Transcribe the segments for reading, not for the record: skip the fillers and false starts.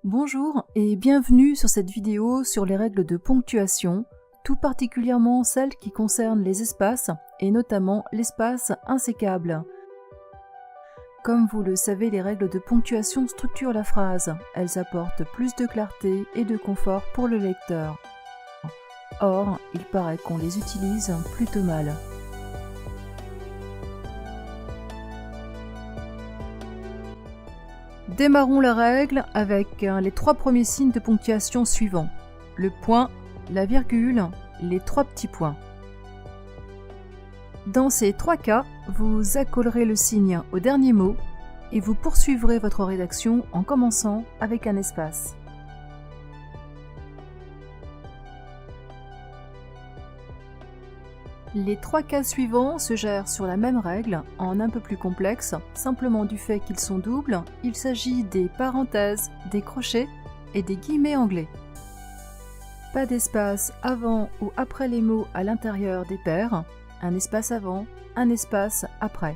Bonjour et bienvenue sur cette vidéo sur les règles de ponctuation, tout particulièrement celles qui concernent les espaces et notamment l'espace insécable. Comme vous le savez, les règles de ponctuation structurent la phrase. Elles apportent plus de clarté et de confort pour le lecteur. Or, il paraît qu'on les utilise plutôt mal. Démarrons la règle avec les trois premiers signes de ponctuation suivants. Le point, la virgule, les trois petits points. Dans ces trois cas, vous accolerez le signe au dernier mot et vous poursuivrez votre rédaction en commençant avec un espace. Les trois cas suivants se gèrent sur la même règle, en un peu plus complexe, simplement du fait qu'ils sont doubles, il s'agit des parenthèses, des crochets et des guillemets anglais. Pas d'espace avant ou après les mots à l'intérieur des paires, un espace avant, un espace après.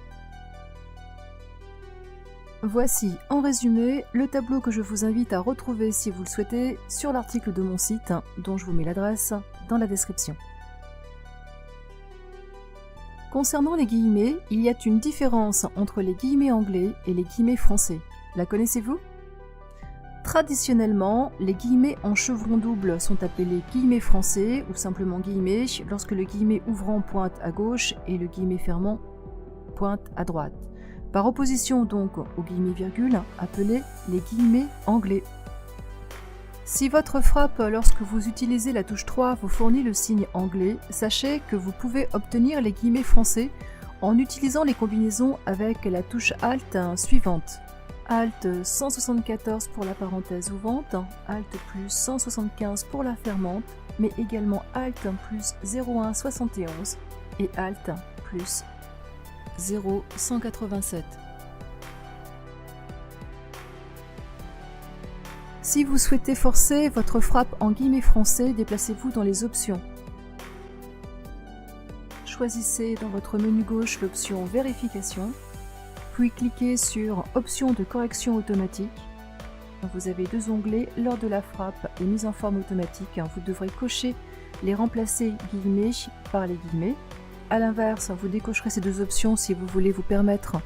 Voici en résumé le tableau que je vous invite à retrouver si vous le souhaitez sur l'article de mon site, dont je vous mets l'adresse dans la description. Concernant les guillemets, il y a une différence entre les guillemets anglais et les guillemets français. La connaissez-vous ? Traditionnellement, les guillemets en chevron double sont appelés guillemets français ou simplement guillemets lorsque le guillemet ouvrant pointe à gauche et le guillemet fermant pointe à droite. Par opposition donc aux guillemets virgules appelés les guillemets anglais. Si votre frappe lorsque vous utilisez la touche 3 vous fournit le signe anglais, sachez que vous pouvez obtenir les guillemets français en utilisant les combinaisons avec la touche Alt suivante. Alt 174 pour la parenthèse ouvrante, Alt plus 175 pour la fermante, mais également Alt plus 0171 et Alt plus 0187. Si vous souhaitez forcer votre frappe en guillemets français, déplacez-vous dans les options. Choisissez dans votre menu gauche l'option Vérification, puis cliquez sur Options de correction automatique. Vous avez deux onglets lors de la frappe et mise en forme automatique. Vous devrez cocher les remplacer guillemets par les guillemets. A l'inverse, vous décocherez ces deux options si vous voulez vous permettre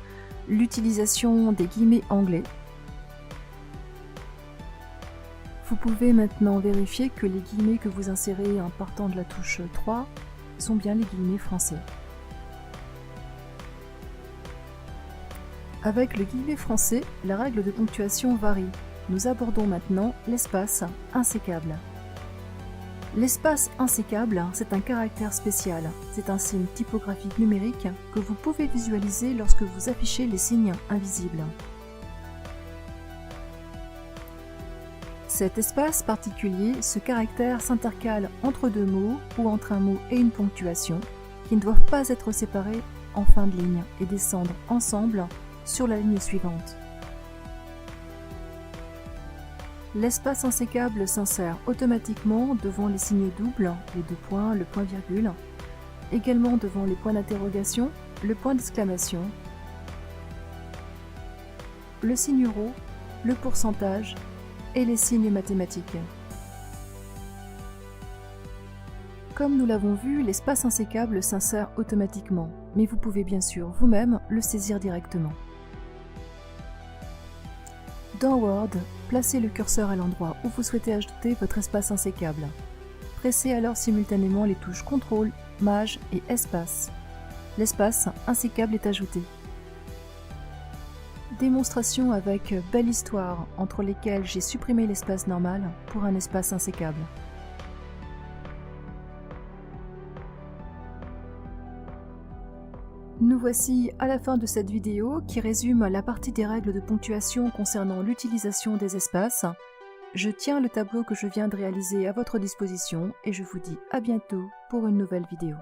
l'utilisation des guillemets anglais. Vous pouvez maintenant vérifier que les guillemets que vous insérez en partant de la touche 3 sont bien les guillemets français. Avec le guillemet français, la règle de ponctuation varie. Nous abordons maintenant l'espace insécable. L'espace insécable, c'est un caractère spécial. C'est un signe typographique numérique que vous pouvez visualiser lorsque vous affichez les signes invisibles. Cet espace particulier, ce caractère s'intercale entre deux mots ou entre un mot et une ponctuation qui ne doivent pas être séparés en fin de ligne et descendre ensemble sur la ligne suivante. L'espace insécable s'insère automatiquement devant les signes doubles, les deux points, le point virgule, également devant les points d'interrogation, le point d'exclamation, le signe euro, le pourcentage et les signes mathématiques. Comme nous l'avons vu, l'espace insécable s'insère automatiquement, mais vous pouvez bien sûr vous-même le saisir directement. Dans Word, placez le curseur à l'endroit où vous souhaitez ajouter votre espace insécable. Pressez alors simultanément les touches CTRL, Maj et Espace. L'espace insécable est ajouté. Démonstration avec belle histoire entre lesquelles j'ai supprimé l'espace normal pour un espace insécable. Nous voici à la fin de cette vidéo qui résume la partie des règles de ponctuation concernant l'utilisation des espaces. Je tiens le tableau que je viens de réaliser à votre disposition et je vous dis à bientôt pour une nouvelle vidéo.